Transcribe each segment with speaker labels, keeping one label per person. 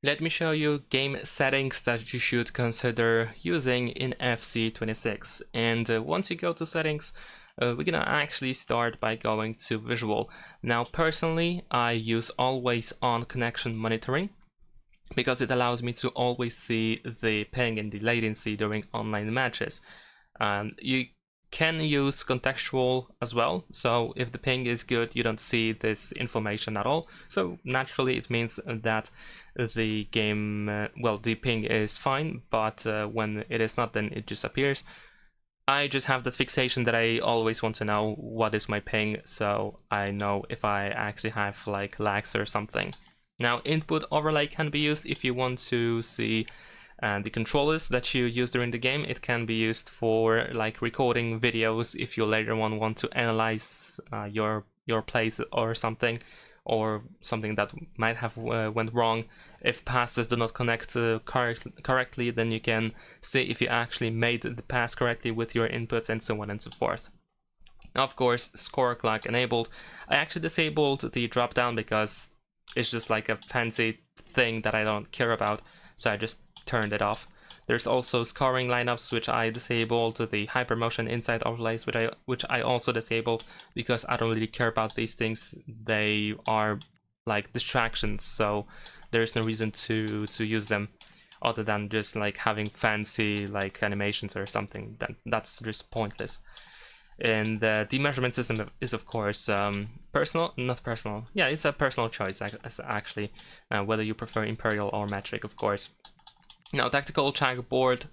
Speaker 1: Let me show you game settings that you should consider using in FC26. And once you go to settings, we're gonna actually start by going to visual. Now personally, I use always on connection monitoring because it allows me to always see the ping and the latency during online matches. You can use contextual as well, so if the ping is good, you don't see this information at all. So naturally it means that the game, well, the ping is fine, but when it is not, then it just appears. I just have that fixation that I always want to know what is my ping, so I know if I actually have like lags or something. Now, input overlay can be used if you want to see the controllers that you use during the game. It can be used for like recording videos if you later on want to analyze your plays or something that might have went wrong. If passes do not connect correctly, then you can see if you actually made the pass correctly with your inputs and so on and so forth. Now, of course, score clock enabled. I actually disabled the drop down because it's just like a fancy thing that I don't care about, so I just turned it off. There's also scoring lineups, which I disabled, the hypermotion inside overlays, which I also disabled because I don't really care about these things. They are like distractions, so there's no reason to use them other than just like having fancy like animations or something. That's just pointless. And the measurement system is, of course, not personal. Yeah, it's a personal choice, actually, whether you prefer imperial or metric, of course. Now, tactical chalkboard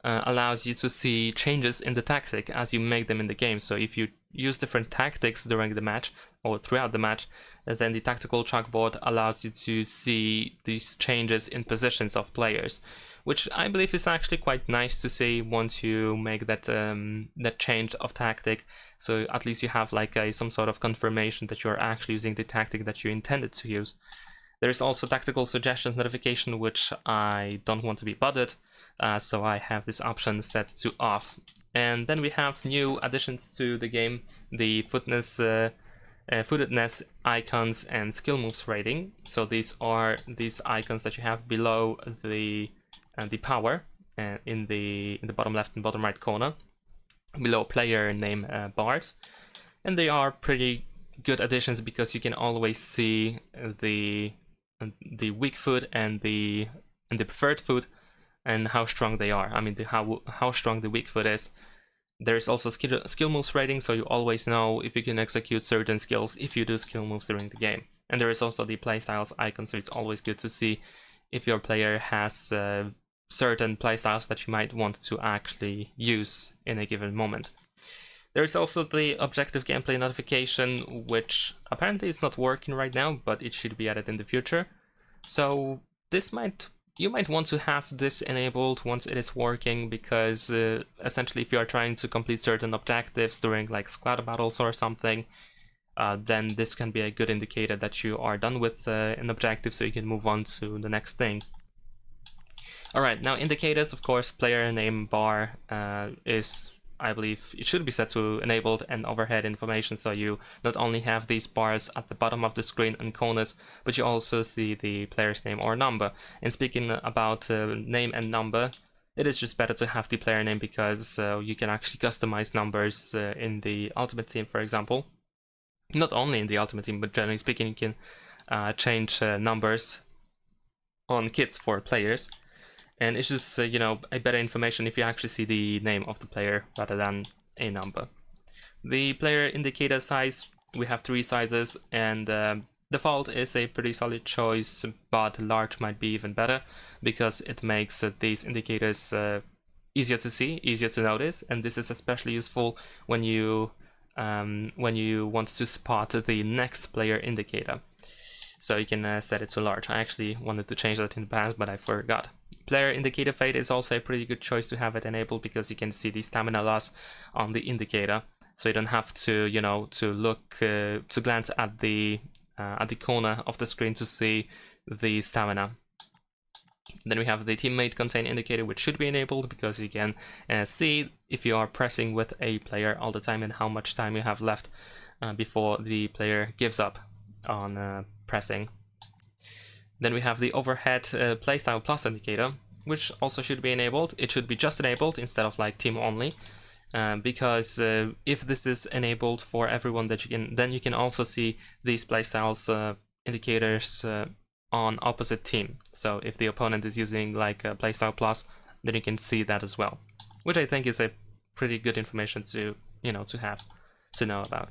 Speaker 1: allows you to see changes in the tactic as you make them in the game. So if you use different tactics during the match or throughout the match, then the tactical chalkboard allows you to see these changes in positions of players, which I believe is actually quite nice to see once you make that that change of tactic. So at least you have like some sort of confirmation that you're actually using the tactic that you intended to use. There's also tactical suggestions notification, which I don't want to be bothered, so I have this option set to off. And then we have new additions to the game, the footedness icons and skill moves rating. So these are these icons that you have below the power in the bottom left and bottom right corner, below player name bars, and they are pretty good additions because you can always see the weak foot and the preferred foot and how strong they are. I mean, how strong the weak foot is. There's also skill moves rating, so you always know if you can execute certain skills if you do skill moves during the game. And there is also the playstyles icon, so it's always good to see if your player has certain playstyles that you might want to actually use in a given moment. There is also the objective gameplay notification, which apparently is not working right now, but it should be added in the future. So you might want to have this enabled once it is working, because essentially if you are trying to complete certain objectives during like squad battles or something, then this can be a good indicator that you are done with an objective, so you can move on to the next thing. Alright, now indicators, of course, player name bar is, I believe it should be set to enabled, and overhead information, so you not only have these bars at the bottom of the screen and corners, but you also see the player's name or number. And speaking about name and number, it is just better to have the player name because you can actually customize numbers in the Ultimate Team, for example. Not only in the Ultimate Team, but generally speaking, you can change numbers on kits for players. And it's just, you know, a better information if you actually see the name of the player rather than a number. The player indicator size, we have 3 sizes, and default is a pretty solid choice, but large might be even better because it makes these indicators easier to see, easier to notice, and this is especially useful when you want to spot the next player indicator. So you can set it to large. I actually wanted to change that in the past, but I forgot. Player indicator fade is also a pretty good choice to have it enabled because you can see the stamina loss on the indicator, so you don't have to, you know, to look to glance at the corner of the screen to see the stamina. Then we have the teammate contain indicator, which should be enabled because you can see if you are pressing with a player all the time and how much time you have left before the player gives up on pressing. Then we have the overhead playstyle plus indicator, which also should be enabled. It should be just enabled instead of like team only, because if this is enabled for everyone, that then you can also see these playstyles indicators on opposite team. So if the opponent is using like a playstyle plus, then you can see that as well, which I think is a pretty good information to to know about.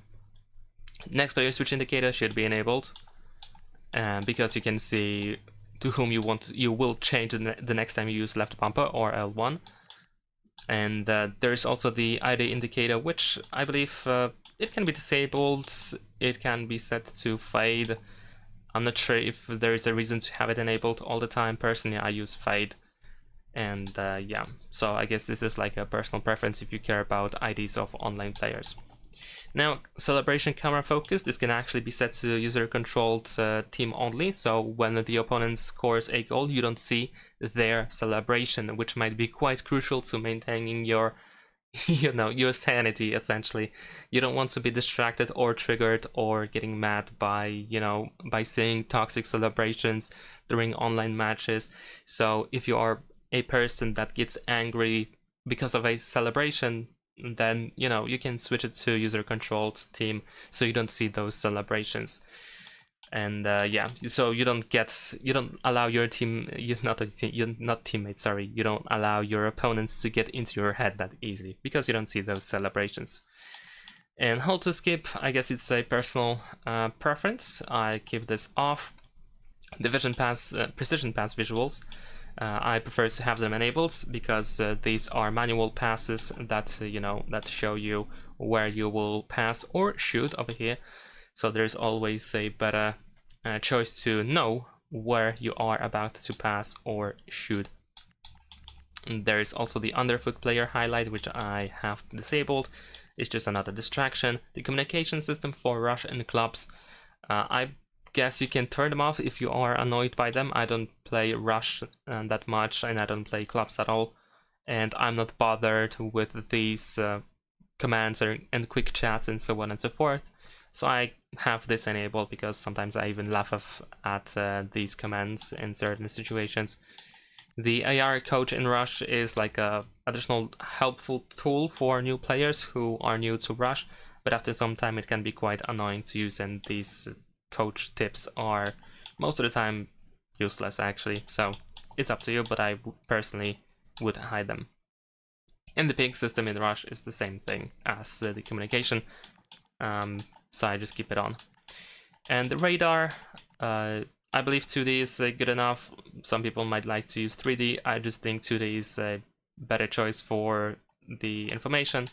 Speaker 1: Next player switch indicator should be enabled, because you can see to whom you will change the next time you use left bumper or L1. And there is also the ID indicator, which I believe it can be disabled. It can be set to fade. I'm not sure if there is a reason to have it enabled all the time. Personally, I use fade. And yeah, so I guess this is like a personal preference if you care about IDs of online players. Now, celebration camera focus, this can actually be set to user-controlled team only, so when the opponent scores a goal, you don't see their celebration, which might be quite crucial to maintaining your, your sanity, essentially. You don't want to be distracted or triggered or getting mad by, by seeing toxic celebrations during online matches. So if you are a person that gets angry because of a celebration, then you can switch it to user-controlled team, so you don't see those celebrations. And yeah, so you don't allow your team, you don't allow your opponents to get into your head that easily, because you don't see those celebrations. And hold to skip, I guess it's a personal preference. I keep this off. The vision pass, precision pass visuals, I prefer to have them enabled, because these are manual passes that that show you where you will pass or shoot over here. So there's always a better choice to know where you are about to pass or shoot. And there is also the underfoot player highlight, which I have disabled. It's just another distraction. The communication system for rush and clubs, I guess you can turn them off if you are annoyed by them. I don't play rush that much, and I don't play clubs at all, and I'm not bothered with these commands and quick chats and so on and so forth. So I have this enabled, because sometimes I even laugh at these commands in certain situations. The AR coach in Rush is like a additional helpful tool for new players who are new to Rush, but after some time it can be quite annoying to use, and these coach tips are most of the time useless actually, so it's up to you, but I personally would hide them. And the ping system in Rush is the same thing as the communication, so I just keep it on. And the radar, I believe 2D is good enough. Some people might like to use 3D. I just think 2D is a better choice for the information.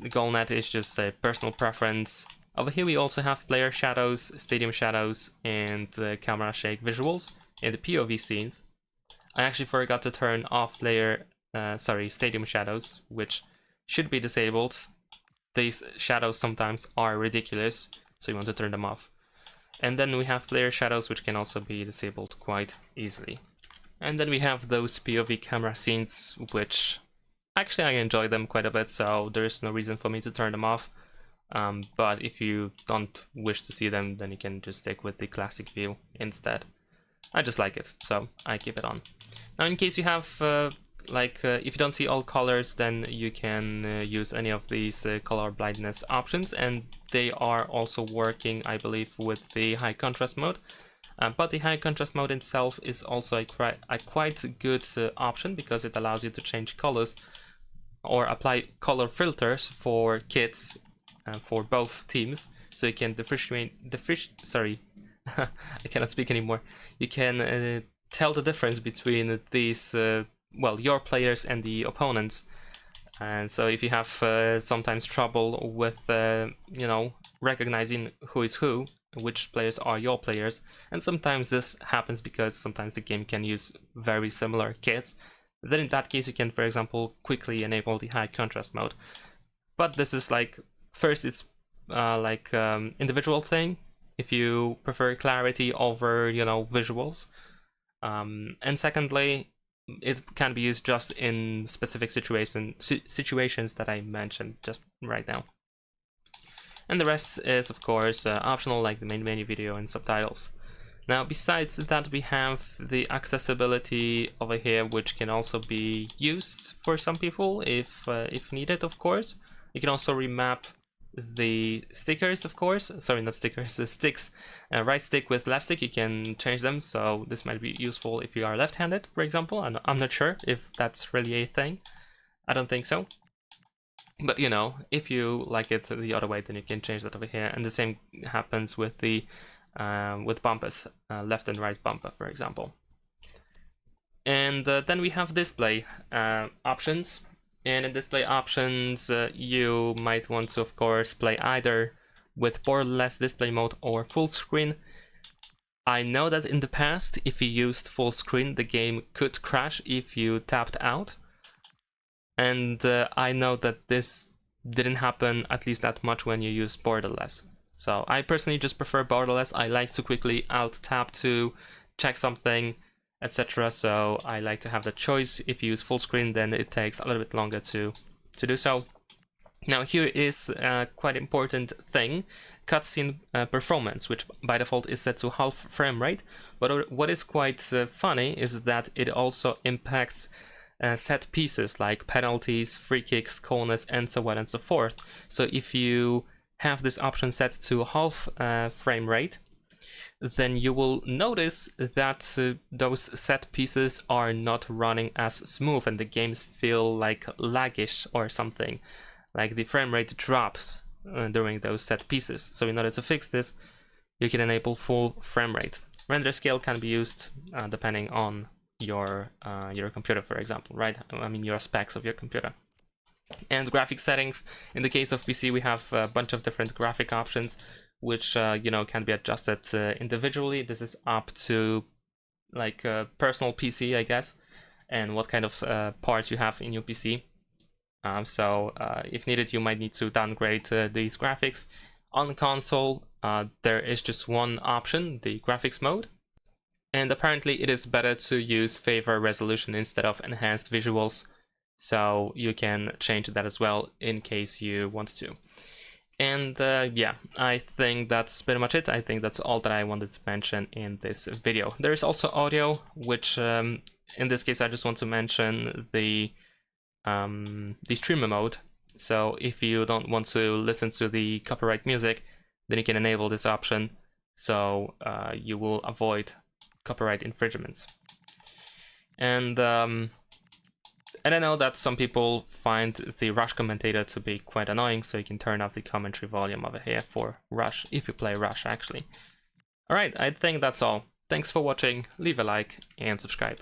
Speaker 1: The goal net is just a personal preference. Over here we also have player shadows, stadium shadows, and camera shake visuals in the POV scenes. I actually forgot to turn off stadium shadows, which should be disabled. These shadows sometimes are ridiculous, so you want to turn them off. And then we have player shadows, which can also be disabled quite easily. And then we have those POV camera scenes, which actually I enjoy them quite a bit, so there is no reason for me to turn them off. But if you don't wish to see them, then you can just stick with the classic view instead. I just like it, so I keep it on. Now, in case you have, if you don't see all colors, then you can use any of these color blindness options, and they are also working, I believe, with the high contrast mode. But the high contrast mode itself is also a quite good option, because it allows you to change colors or apply color filters for kits for both teams, so you can I cannot speak anymore. You can tell the difference between these, your players and the opponents. And so if you have sometimes trouble with, recognizing who is who, which players are your players, and sometimes this happens because sometimes the game can use very similar kits, then in that case you can, for example, quickly enable the high contrast mode. But this is first it's individual thing, if you prefer clarity over visuals, and secondly it can be used just in specific situations that I mentioned just right now. And the rest is of course optional, like the main menu, video, and subtitles. Now, besides that, we have the accessibility over here, which can also be used for some people if needed, of course. You can also remap the stickers, of course. Sorry, not stickers, the sticks. Right stick with left stick, you can change them. So this might be useful if you are left-handed, for example. I'm not sure if that's really a thing. I don't think so. But you know, if you like it the other way, then you can change that over here. And the same happens with the with bumpers, left and right bumper, for example. And then we have display options. And in display options, you might want to, of course, play either with borderless display mode or full screen. I know that in the past, if you used full screen, the game could crash if you tapped out. And I know that this didn't happen at least that much when you use borderless. So I personally just prefer borderless. I like to quickly alt tab to check something, etc. So I like to have the choice. If you use full screen, then it takes a little bit longer to do so. Now here is a quite important thing, cutscene performance, which by default is set to half frame rate. But what is quite funny is that it also impacts set pieces like penalties, free kicks, corners, and so on and so forth. So if you have this option set to half frame rate, then you will notice that those set pieces are not running as smooth and the games feel like laggish or something, like the frame rate drops during those set pieces. So in order to fix this, you can enable full frame rate. Render scale can be used depending on your computer, for example, right? I mean your specs of your computer. And graphic settings, in the case of PC, we have a bunch of different graphic options, which you know, can be adjusted individually. This is up to like personal PC, I guess, and what kind of parts you have in your PC. So if needed, you might need to downgrade these graphics. On the console, there is just one option, the graphics mode. And apparently it is better to use favor resolution instead of enhanced visuals. So you can change that as well in case you want to. And yeah, I think that's pretty much it. I think that's all that I wanted to mention in this video. There is also audio, which in this case I just want to mention the streamer mode. So if you don't want to listen to the copyright music, then you can enable this option. So you will avoid copyright infringements. And I know that some people find the Rush commentator to be quite annoying, so you can turn off the commentary volume over here for Rush, if you play Rush actually. Alright, I think that's all. Thanks for watching, leave a like and subscribe.